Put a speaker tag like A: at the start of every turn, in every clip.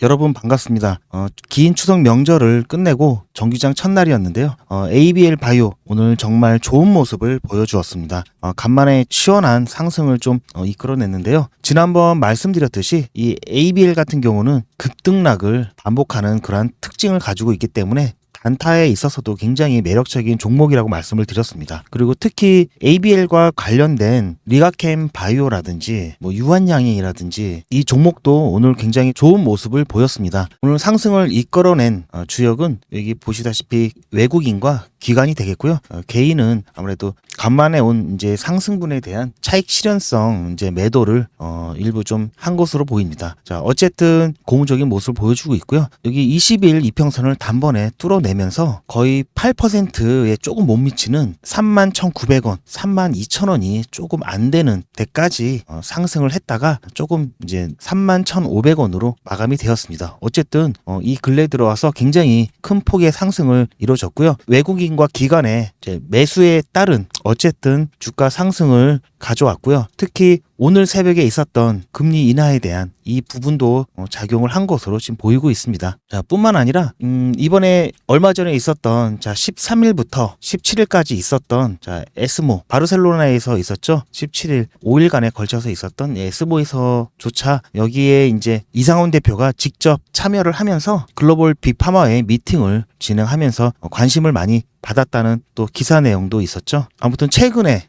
A: 여러분 반갑습니다. 긴 추석 명절을 끝내고 정규장 첫날이었는데요. ABL 바이오 오늘 정말 좋은 모습을 보여주었습니다. 간만에 시원한 상승을 좀 이끌어냈는데요. 지난번 말씀드렸듯이 이 ABL 같은 경우는 급등락을 반복하는 그러한 특징을 가지고 있기 때문에 단타에 있어서도 굉장히 매력적인 종목이라고 말씀을 드렸습니다. 그리고 특히 ABL과 관련된 리가캠 바이오라든지 유한양행이라든지 이 종목도 오늘 굉장히 좋은 모습을 보였습니다. 오늘 상승을 이끌어낸 주역은 여기 보시다시피 외국인과 기관이 되겠고요. 개인은 아무래도 간만에 온 이제 상승분에 대한 차익 실현성 이제 매도를 일부 좀 한 것으로 보입니다. 자, 어쨌든 고무적인 모습을 보여주고 있고요. 여기 20일 이평선을 단번에 뚫어내면서 거의 8%에 조금 못 미치는 31,900원, 32,000원이 조금 안 되는 데까지 상승을 했다가 조금 이제 31,500원으로 마감이 되었습니다. 어쨌든 이 근래 들어와서 굉장히 큰 폭의 상승을 이루어졌고요. 외국인과 기관의 이제 매수에 따른 어쨌든 주가 상승을 가져왔고요. 특히 오늘 새벽에 있었던 금리 인하에 대한 이 부분도 작용을 한 것으로 지금 보이고 있습니다. 자, 뿐만 아니라 이번에 얼마 전에 있었던 13일부터 17일까지 있었던 에스모 바르셀로나에서 있었죠. 17일 5일간에 걸쳐서 있었던 에스모에서조차 여기에 이제 이상훈 대표가 직접 참여를 하면서 글로벌 빅파마의 미팅을 진행하면서 관심을 많이 받았다는 또 기사 내용도 있었죠. 아무튼 최근에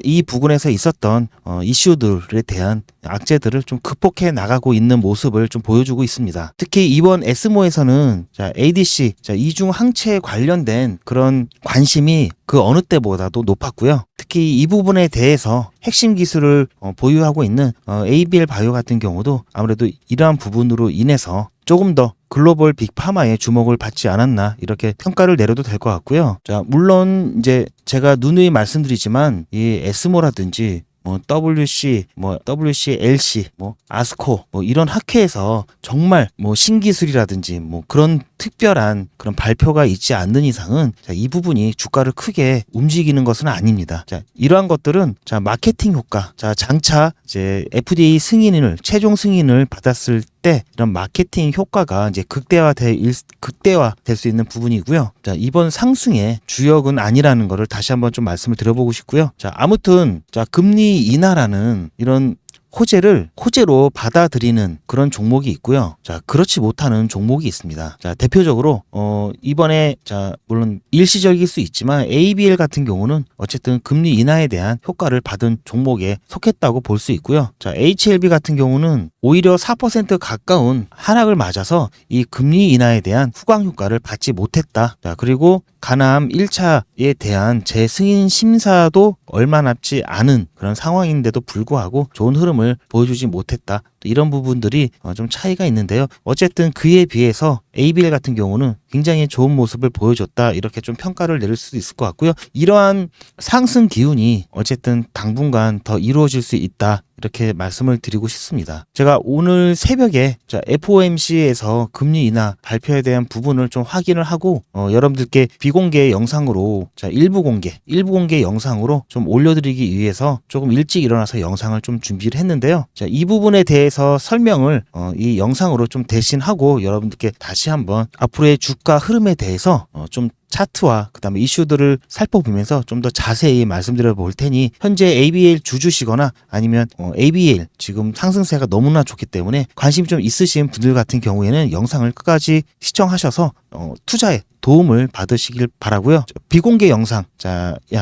A: 이 부근에서 있었던 이슈들에 대한 악재들을 좀 극복해 나가고 있는 모습을 좀 보여주고 있습니다. 특히 이번 에스모에서는 ADC 이중 항체에 관련된 그런 관심이 그 어느 때보다도 높았고요. 특히 이 부분에 대해서 핵심 기술을 보유하고 있는 ABL 바이오 같은 경우도 아무래도 이러한 부분으로 인해서 조금 더 글로벌 빅파마의 주목을 받지 않았나 이렇게 평가를 내려도 될 것 같고요. 자, 물론 이제 제가 누누이 말씀드리지만 이 에스모라든지 WC, WCLC, 아스코, 이런 학회에서 정말 신기술이라든지 그런 특별한 그런 발표가 있지 않는 이상은 이 부분이 주가를 크게 움직이는 것은 아닙니다. 자, 이러한 것들은 마케팅 효과, 장차 이제 FDA 최종 승인을 받았을 때 이런 마케팅 효과가 이제 극대화될 수 있는 부분이고요. 자, 이번 상승의 주역은 아니라는 것을 다시 한번 좀 말씀을 드려보고 싶고요. 자, 아무튼 금리 인하라는 이런 호재로 받아들이는 그런 종목이 있고요. 자, 그렇지 못하는 종목이 있습니다. 자, 대표적으로 이번에 물론 일시적일 수 있지만 ABL 같은 경우는 어쨌든 금리 인하에 대한 효과를 받은 종목에 속했다고 볼 수 있고요. 자, HLB 같은 경우는 오히려 4% 가까운 하락을 맞아서 이 금리 인하에 대한 후광 효과를 받지 못했다. 자, 그리고 가남 1차에 대한 재승인 심사도 얼마 남지 않은 그런 상황인데도 불구하고 좋은 흐름을 보여주지 못했다. 이런 부분들이 좀 차이가 있는데요. 어쨌든 그에 비해서 ABL 같은 경우는 굉장히 좋은 모습을 보여줬다. 이렇게 좀 평가를 내릴 수도 있을 것 같고요. 이러한 상승 기운이 어쨌든 당분간 더 이루어질 수 있다. 이렇게 말씀을 드리고 싶습니다. 제가 오늘 새벽에 FOMC에서 금리 인하 발표에 대한 부분을 좀 확인을 하고 여러분들께 비공개 영상으로 일부 공개 영상으로 좀 올려드리기 위해서 조금 일찍 일어나서 영상을 좀 준비를 했는데요. 자, 이 부분에 대해서 설명을 이 영상으로 좀 대신하고 여러분들께 다시 한번 앞으로의 주가 흐름에 대해서 좀 차트와 그다음에 이슈들을 살펴보면서 좀 더 자세히 말씀드려 볼 테니 현재 ABL 주주시거나 아니면 ABL 지금 상승세가 너무나 좋기 때문에 관심이 좀 있으신 분들 같은 경우에는 영상을 끝까지 시청하셔서 투자에 도움을 받으시길 바라고요. 비공개 영상,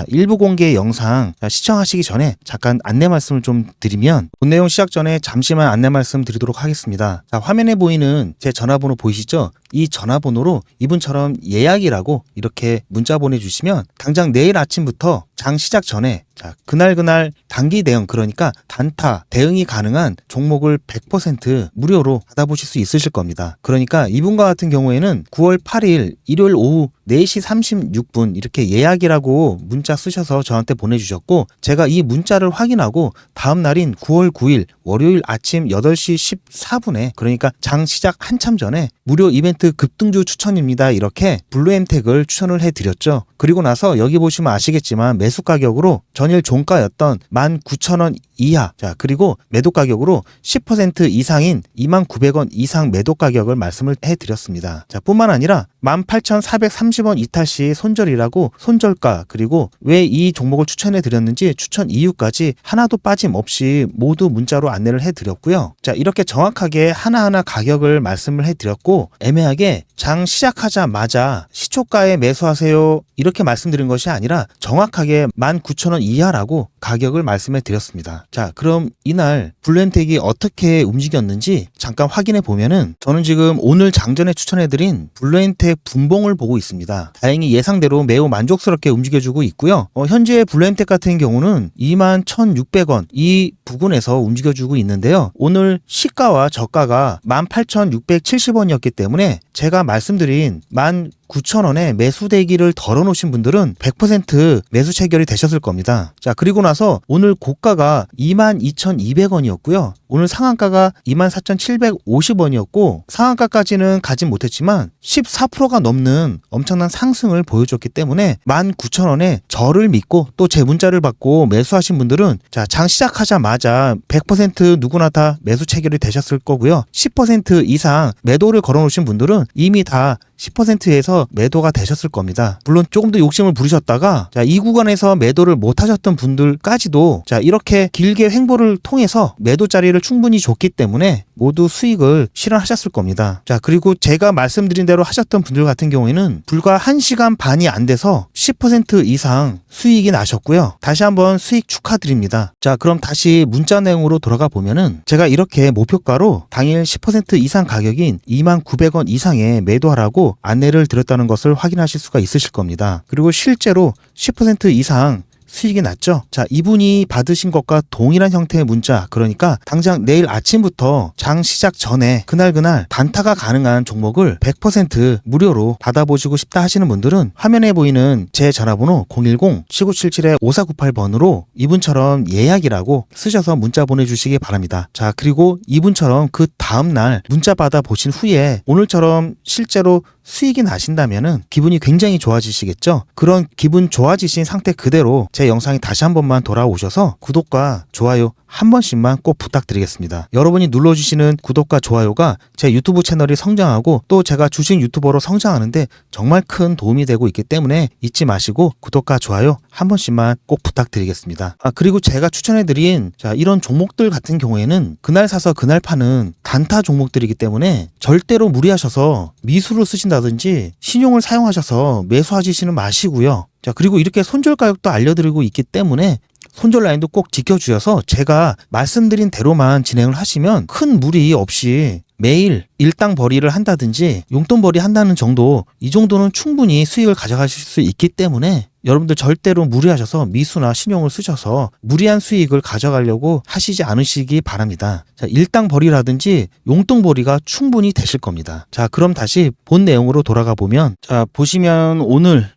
A: 일부 공개 영상 시청하시기 전에 잠깐 안내 말씀을 좀 드리면 본 내용 시작 전에 잠시만 안내 말씀 드리도록 하겠습니다. 자, 화면에 보이는 제 전화번호 보이시죠? 이 전화번호로 이분처럼 예약이라고 이렇게 문자 보내주시면 당장 내일 아침부터 장 시작 전에 그날 단기 대응, 그러니까 단타 대응이 가능한 종목을 100% 무료로 받아보실 수 있으실 겁니다. 그러니까 이분과 같은 경우에는 9월 8일 일요일 오후 4시 36분 이렇게 예약이라고 문자 쓰셔서 저한테 보내주셨고, 제가 이 문자를 확인하고 다음 날인 9월 9일 월요일 아침 8시 14분에, 그러니까 장 시작 한참 전에 무료 이벤트 급등주 추천입니다 이렇게 블루엠텍을 추천을 해드렸죠. 그리고 나서 여기 보시면 아시겠지만 매수 가격으로 전일 종가였던 19,000원 이하, 자 그리고 매도 가격으로 10% 이상인 29,000원 이상 매도 가격을 말씀을 해드렸습니다. 자 뿐만 아니라 18,430원 이탈 시 손절이라고 손절가, 그리고 왜 이 종목을 추천해 드렸는지 추천 이유까지 하나도 빠짐없이 모두 문자로 안내를 해드렸고요. 자 이렇게 정확하게 하나하나 가격을 말씀을 해드렸고, 애매하게 장 시작하자마자 시초가에 매수하세요 이렇게 말씀드린 것이 아니라 정확하게 19,000원 이하라고 가격을 말씀해 드렸습니다. 자 그럼 이날 블루엠텍이 어떻게 움직였는지 잠깐 확인해 보면은, 저는 지금 오늘 장전에 추천해 드린 블루엠텍 분봉을 보고 있습니다. 다행히 예상대로 매우 만족스럽게 움직여주고 있고요. 현재 블루엠텍 같은 경우는 21,600원 이 부근에서 움직여주고 있는데요. 오늘 시가와 저가가 18,670원이었기 때문에 제가 말씀드린 19,000원에 매수 대기를 덜어놓으신 분들은 100% 매수 체결이 되셨을 겁니다. 자 그리고 나서 오늘 고가가 22,200원이었고요. 오늘 상한가가 24,750원이었고 상한가까지는 가진 못했지만 14%가 넘는 엄청난 상승을 보여줬기 때문에 19,000원에 저를 믿고 또 제 문자를 받고 매수하신 분들은 자 장 시작하자마자 100% 누구나 다 매수 체결이 되셨을 거고요. 10% 이상 매도를 걸어놓으신 분들은 이미 다 10%에서 매도가 되셨을 겁니다. 물론 조금 더 욕심을 부리셨다가 자, 이 구간에서 매도를 못 하셨던 분들까지도 자, 이렇게 길게 횡보를 통해서 매도 자리를 충분히 줬기 때문에 모두 수익을 실현하셨을 겁니다. 자, 그리고 제가 말씀드린 대로 하셨던 분들 같은 경우에는 불과 1시간 반이 안 돼서 10% 이상 수익이 나셨고요. 다시 한번 수익 축하드립니다. 자, 그럼 다시 문자 내용으로 돌아가 보면은 제가 이렇게 목표가로 당일 10% 이상 가격인 29,000원 이상에 매도하라고 안내를 드렸다는 것을 확인하실 수가 있으실 겁니다. 그리고 실제로 10% 이상 수익이 났죠. 자, 이분이 받으신 것과 동일한 형태의 문자, 그러니까 당장 내일 아침부터 장 시작 전에 그날 단타가 가능한 종목을 100% 무료로 받아보시고 싶다 하시는 분들은 화면에 보이는 제 전화번호 010-7977-5498번으로 이분처럼 예약이라고 쓰셔서 문자 보내주시기 바랍니다. 자, 그리고 이분처럼 그 다음날 문자 받아보신 후에 오늘처럼 실제로 수익이 나신다면은 기분이 굉장히 좋아지시겠죠. 그런 기분 좋아지신 상태 그대로 제 영상이 다시 한 번만 돌아오셔서 구독과 좋아요 한 번씩만 꼭 부탁드리겠습니다. 여러분이 눌러주시는 구독과 좋아요가 제 유튜브 채널이 성장하고 또 제가 주식 유튜버로 성장하는데 정말 큰 도움이 되고 있기 때문에 잊지 마시고 구독과 좋아요 한 번씩만 꼭 부탁드리겠습니다. 그리고 제가 추천해드린 자, 이런 종목들 같은 경우에는 그날 사서 그날 파는 단타 종목들이기 때문에 절대로 무리하셔서 미수를 쓰신다든지 신용을 사용하셔서 매수하시지는 마시고요. 자, 그리고 이렇게 손절 가격도 알려드리고 있기 때문에 손절 라인도 꼭 지켜주셔서 제가 말씀드린 대로만 진행을 하시면 큰 무리 없이 매일 일당 벌이를 한다든지 용돈 벌이 한다는 정도, 이 정도는 충분히 수익을 가져가실 수 있기 때문에 여러분들 절대로 무리하셔서 미수나 신용을 쓰셔서 무리한 수익을 가져가려고 하시지 않으시기 바랍니다. 자, 일당 벌이라든지 용돈 벌이가 충분히 되실 겁니다. 자, 그럼 다시 본 내용으로 돌아가 보면, 자, 보시면 오늘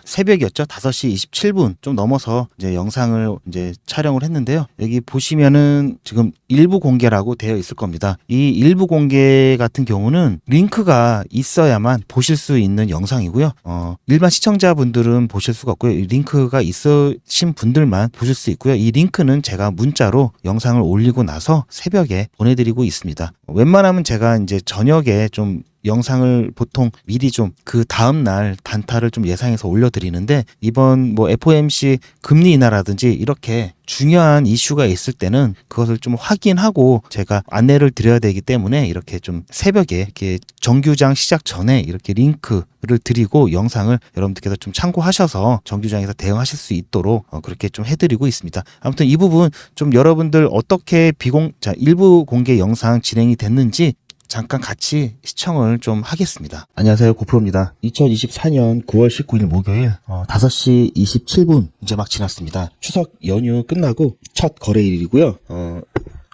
A: 새벽이었죠. 5시 27분 좀 넘어서 이제 영상을 이제 촬영을 했는데요. 여기 보시면은 지금 일부 공개라고 되어 있을 겁니다. 이 일부 공개 같은 경우는 링크가 있어야만 보실 수 있는 영상이고요. 일반 시청자분들은 보실 수가 없고요. 이 링크가 있으신 분들만 보실 수 있고요. 이 링크는 제가 문자로 영상을 올리고 나서 새벽에 보내드리고 있습니다. 웬만하면 제가 이제 저녁에 좀 영상을 보통 미리 좀 그 다음날 단타를 좀 예상해서 올려드리는데, 이번 뭐 FOMC 금리 인하라든지 이렇게 중요한 이슈가 있을 때는 그것을 좀 확인하고 제가 안내를 드려야 되기 때문에 이렇게 좀 새벽에 이렇게 정규장 시작 전에 이렇게 링크를 드리고 영상을 여러분들께서 좀 참고하셔서 정규장에서 대응하실 수 있도록 그렇게 좀 해드리고 있습니다. 아무튼 이 부분 좀 여러분들 어떻게 일부 공개 영상 진행이 됐는지 잠깐 같이 시청을 좀 하겠습니다. 안녕하세요, 고프로입니다. 2024년 9월 19일 목요일 5시 27분 이제 막 지났습니다. 추석 연휴 끝나고 첫 거래일이고요.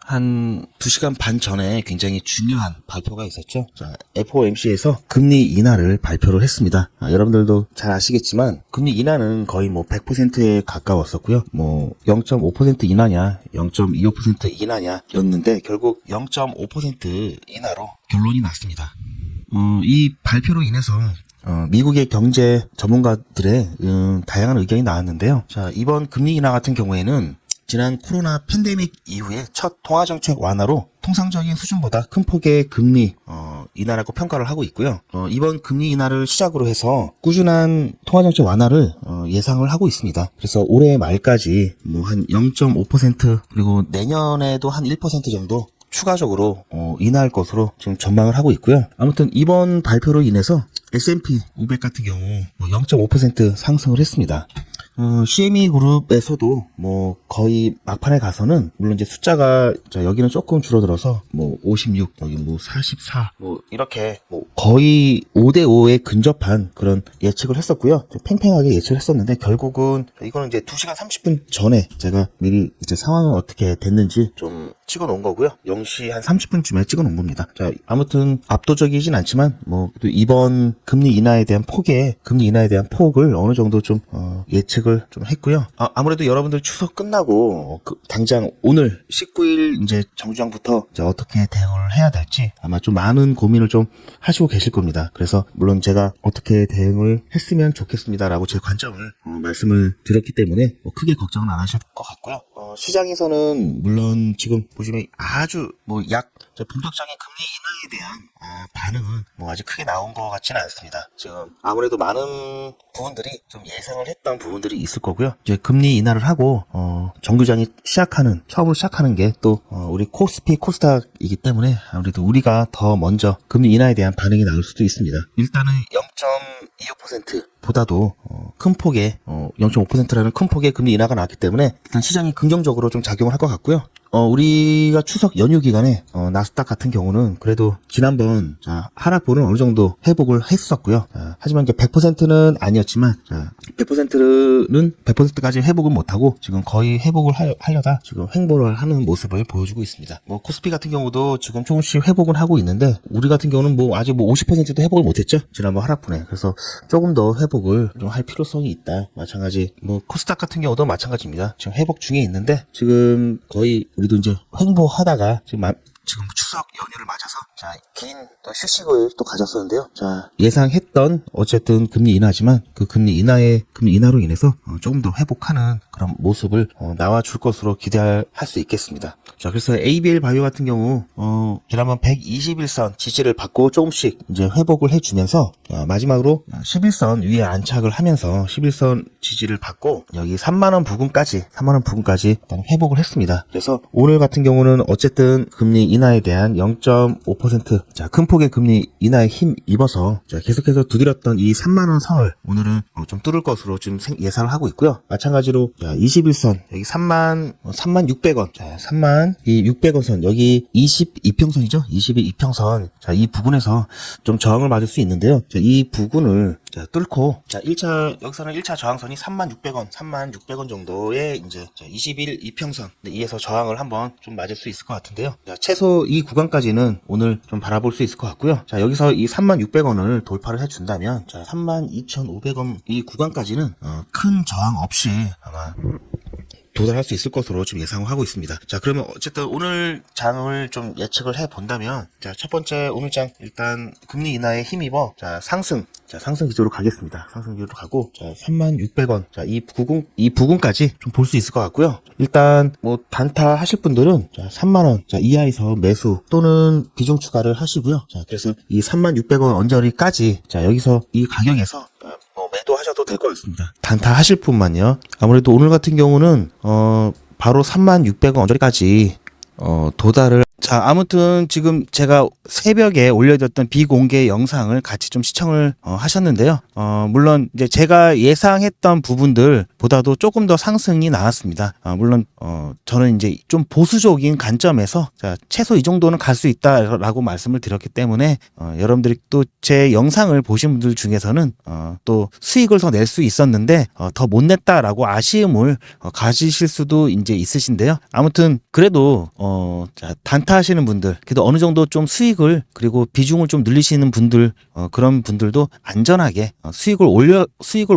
A: 한 2시간 반 전에 굉장히 중요한 발표가 있었죠. 자, FOMC에서 금리 인하를 발표를 했습니다. 여러분들도 잘 아시겠지만 금리 인하는 거의 뭐 100%에 가까웠었고요. 뭐 0.5% 인하냐, 0.25% 인하냐 였는데 결국 0.5% 인하로 결론이 났습니다. 이 발표로 인해서 미국의 경제 전문가들의 다양한 의견이 나왔는데요. 자, 이번 금리 인하 같은 경우에는 지난 코로나 팬데믹 이후에 첫 통화정책 완화로 통상적인 수준보다 큰 폭의 금리 인하라고 평가를 하고 있고요. 이번 금리 인하를 시작으로 해서 꾸준한 통화정책 완화를 예상을 하고 있습니다. 그래서 올해 말까지 뭐 한 0.5% 그리고 내년에도 한 1% 정도 추가적으로 인하할 것으로 지금 전망을 하고 있고요. 아무튼 이번 발표로 인해서 S&P 500 같은 경우 0.5% 상승을 했습니다. CME 그룹에서도 뭐 거의 막판에 가서는 물론 이제 숫자가 여기는 조금 줄어들어서 뭐 56, 여기 뭐 44, 뭐 이렇게 뭐 거의 5대5에 근접한 그런 예측을 했었고요. 팽팽하게 예측을 했었는데 결국은 이거는 이제 2시간 30분 전에 제가 미리 이제 상황은 어떻게 됐는지 좀 찍어 놓은 거고요. 0시 한 30분쯤에 찍어 놓은 겁니다. 자, 아무튼 압도적이진 않지만 뭐 또 이번 금리 인하에 대한 폭을 어느 정도 좀 예측을 좀 했고요. 아무래도 여러분들 추석 끝나고 당장 오늘 19일 이제 정주행부터 이제 어떻게 대응을 해야 될지 아마 좀 많은 고민을 좀 하시고 계실 겁니다. 그래서 물론 제가 어떻게 대응을 했으면 좋겠습니다라고 제 관점을 말씀을 드렸기 때문에 뭐 크게 걱정은 안 하실 것 같고요. 시장에서는 물론 지금 보시면 아주 뭐 본격적인 금리 인하에 대한 반응은 뭐 아직 크게 나온 것 같지는 않습니다. 지금 아무래도 많은 부분들이 좀 예상을 했던 부분들이 있을 거고요. 이제 금리 인하를 하고 정규장이 처음으로 시작하는 게 또 우리 코스피 코스닥이기 때문에 아무래도 우리가 더 먼저 금리 인하에 대한 반응이 나올 수도 있습니다. 일단은 0.25% 보다도 큰 폭의 0.5%라는 큰 폭의 금리 인하가 나왔기 때문에 일단 시장이 긍정적으로 좀 작용을 할 것 같고요. 우리가 추석 연휴 기간에 나스닥 같은 경우는 그래도 지난번 하락분을 어느 정도 회복을 했었고요. 하지만 이제 100%는 아니었지만 100%는 100%까지 회복은 못하고 지금 거의 회복을 하려다 지금 횡보를 하는 모습을 보여주고 있습니다. 뭐 코스피 같은 경우도 지금 조금씩 회복은 하고 있는데 우리 같은 경우는 뭐 아직 뭐 50%도 회복을 못했죠. 지난번 하락분에. 그래서 조금 더 회복을 좀 할 필요성이 있다. 마찬가지 뭐 코스닥 같은 경우도 마찬가지입니다. 지금 회복 중에 있는데 지금 거의 우리도 이제 횡보하다가 지금 추석 연휴를 맞아서 긴 또 휴식을 또 가졌었는데요. 예상했던 어쨌든 금리 인하지만 그 금리 인하로 인해서 조금 더 회복하는 그런 모습을 나와줄 것으로 기대할 수 있겠습니다. 자, 그래서 ABL 바이오 같은 경우 지난번 121선 지지를 받고 조금씩 이제 회복을 해주면서 마지막으로 11선 위에 안착을 하면서 11선 지지를 받고 여기 3만원 부근까지 일단 회복을 했습니다. 그래서 오늘 같은 경우는 어쨌든 금리 인하에 대한 0.5% 큰 폭의 금리 인하에 힘 입어서 계속해서 두드렸던 이 3만원 선을 오늘은 좀 뚫을 것으로 지금 예상을 하고 있고요. 마찬가지로 21선 여기 36,600원 36,600원 선 여기 22평선이죠. 22평선 이 부분에서 좀 저항을 맞을 수 있는데요. 이 부분을 뚫고 여기서는 1차 저항선이 36,600원 정도의 이제 21 이평선 이에서 저항을 한번 좀 맞을 수 있을 것 같은데요. 최소 이 구간까지는 오늘 좀 바라볼 수 있을 것 같고요. 여기서 이 36,600원을 돌파를 해준다면 32,500원 이 구간까지는 큰 저항 없이 아마 도달할 수 있을 것으로 지금 예상을 하고 있습니다. 그러면 어쨌든 오늘 장을 좀 예측을 해 본다면 첫 번째 오늘 장 일단 금리 인하에 힘입어 상승 기조로 가겠습니다. 상승 기조로 가고 36,600원 이 부근까지 좀 볼 수 있을 것 같고요. 일단 뭐 단타 하실 분들은 3만원 이하에서 매수 또는 비중 추가를 하시고요. 그래서 이 36,600원 언저리까지 여기서 이 가격에서 매도하셔도 될 것 같습니다. 단타 하실 분만요. 아무래도 오늘 같은 경우는 바로 36,600원 언저리까지 도달을 자, 아무튼 지금 제가 새벽에 올려드렸던 비공개 영상을 같이 좀 시청을 하셨는데요. 물론 이제 제가 예상했던 부분들보다도 조금 더 상승이 나왔습니다. 물론 저는 이제 좀 보수적인 관점에서 자, 최소 이 정도는 갈 수 있다라고 말씀을 드렸기 때문에 여러분들이 또 제 영상을 보신 분들 중에서는 또 수익을 더 낼 수 있었는데 더 못 냈다라고 아쉬움을 가지실 수도 이제 있으신데요. 아무튼 그래도 자, 단타하시는 분들, 그래도 어느 정도 좀 수익을 그리고 비중을 좀 늘리시는 분들, 그런 분들도 안전하게 수익을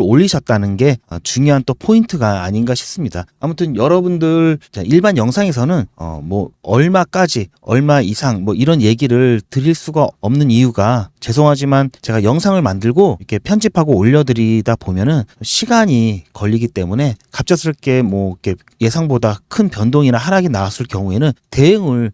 A: 올리셨다는 게 중요한 또 포인트가 아닌가 싶습니다. 아무튼 여러분들 자, 일반 영상에서는 뭐 얼마까지, 얼마 이상 뭐 이런 얘기를 드릴 수가 없는 이유가 죄송하지만 제가 영상을 만들고 이렇게 편집하고 올려드리다 보면은 시간이 걸리기 때문에 갑작스럽게 뭐 이렇게 예상보다 큰 변동이나 하락이 나왔을 경우에는 대응을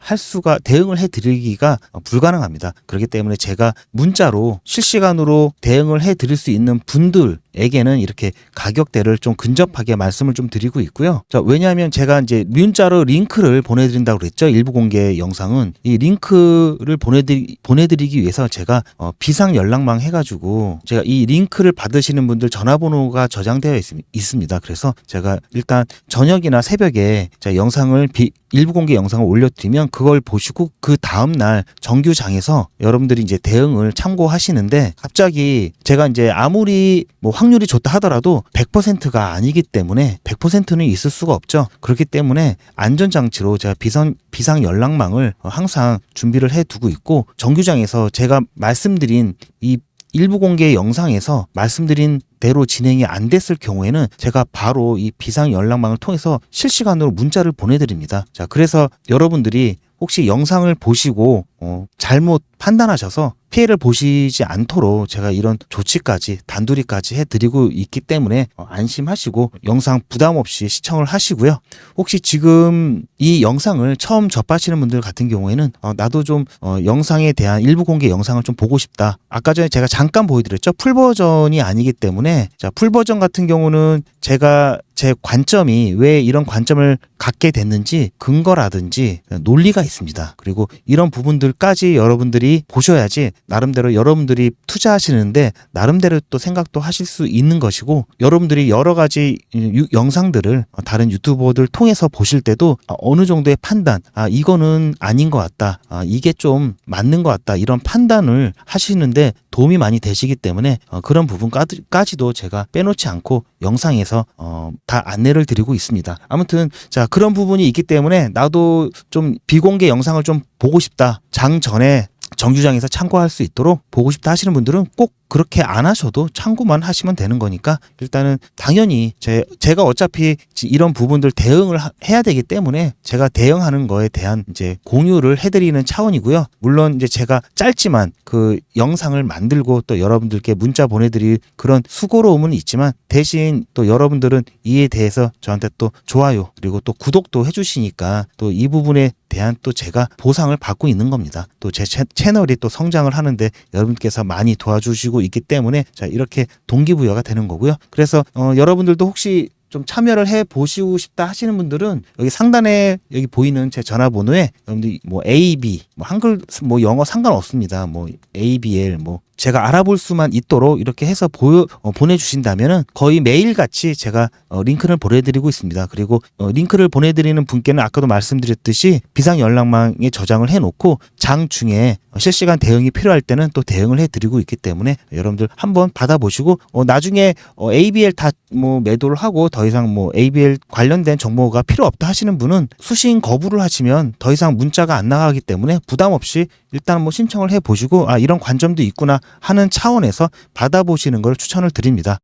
A: 해드리기가 불가능합니다. 그렇기 때문에 제가 문자로 실시간으로 대응을 해드릴 수 있는 분들에게는 이렇게 가격대를 좀 근접하게 말씀을 좀 드리고 있고요. 자, 왜냐하면 제가 이제 문자로 링크를 보내드린다고 그랬죠. 일부 공개 영상은 이 링크를 보내드리기 위해서 제가 비상 연락망 해가지고 제가 이 링크를 받으시는 분들 전화번호가 저장되어 있습니다. 그래서 제가 일단 저녁이나 새벽에 제가 일부 공개 영상을 올려드리면 그걸 보시고 그 다음날 정규장에서 여러분들이 이제 대응을 참고하시는데 갑자기 제가 이제 아무리 뭐 확률이 좋다 하더라도 100%가 아니기 때문에 100%는 있을 수가 없죠. 그렇기 때문에 안전장치로 제가 비상 연락망을 항상 준비를 해두고 있고 정규장에서 제가 말씀드린 이 일부 공개 영상에서 말씀드린 대로 진행이 안 됐을 경우에는 제가 바로 이 비상 연락망을 통해서 실시간으로 문자를 보내드립니다. 자, 그래서 여러분들이 혹시 영상을 보시고 잘못 판단하셔서 피해를 보시지 않도록 제가 이런 조치까지 단둘이까지 해드리고 있기 때문에 안심하시고 영상 부담 없이 시청을 하시고요. 혹시 지금 이 영상을 처음 접하시는 분들 같은 경우에는 나도 좀 영상에 대한 일부 공개 영상을 좀 보고 싶다. 아까 전에 제가 잠깐 보여드렸죠. 풀버전이 아니기 때문에 자, 풀버전 같은 경우는 제가 제 관점이 왜 이런 관점을 갖게 됐는지 근거라든지 논리가 있습니다. 그리고 이런 부분들까지 여러분들이 보셔야지 나름대로 여러분들이 투자하시는데 나름대로 또 생각도 하실 수 있는 것이고 여러분들이 여러 가지 영상들을 다른 유튜버들 통해서 보실 때도 어느 정도의 판단, 이거는 아닌 것 같다, 이게 좀 맞는 것 같다, 이런 판단을 하시는데 도움이 많이 되시기 때문에 그런 부분까지도 제가 빼놓지 않고 영상에서 다 안내를 드리고 있습니다. 아무튼 자, 그런 부분이 있기 때문에 나도 좀 비공개 영상을 좀 보고 싶다, 장 전에 정규장에서 참고할 수 있도록 보고 싶다 하시는 분들은 꼭 그렇게 안 하셔도 참고만 하시면 되는 거니까 일단은 당연히 제가 어차피 이런 부분들 대응을 해야 되기 때문에 제가 대응하는 거에 대한 이제 공유를 해드리는 차원이고요. 물론 이제 제가 짧지만 그 영상을 만들고 또 여러분들께 문자 보내드릴 그런 수고로움은 있지만 대신 또 여러분들은 이에 대해서 저한테 또 좋아요 그리고 또 구독도 해주시니까 또 이 부분에 대한 또 제가 보상을 받고 있는 겁니다. 또 제 채널이 또 성장을 하는데 여러분께서 많이 도와주시고 있기 때문에 자, 이렇게 동기부여가 되는 거고요. 그래서 여러분들도 혹시 좀 참여를 해 보시고 싶다 하시는 분들은 여기 상단에 여기 보이는 제 전화번호에 여러분들 뭐 AB 뭐 한글 뭐 영어 상관없습니다. 뭐 ABL 뭐 제가 알아볼 수만 있도록 이렇게 해서 보내주신다면은 거의 매일같이 제가 링크를 보내드리고 있습니다. 그리고 링크를 보내드리는 분께는 아까도 말씀드렸듯이 비상 연락망에 저장을 해놓고 장 중에 실시간 대응이 필요할 때는 또 대응을 해드리고 있기 때문에 여러분들 한번 받아보시고 나중에 ABL 다 뭐 매도를 하고 더 이상 뭐 ABL 관련된 정보가 필요 없다 하시는 분은 수신 거부를 하시면 더 이상 문자가 안 나가기 때문에 부담 없이 일단 뭐 신청을 해보시고 이런 관점도 있구나 하는 차원에서 받아보시는 걸 추천을 드립니다.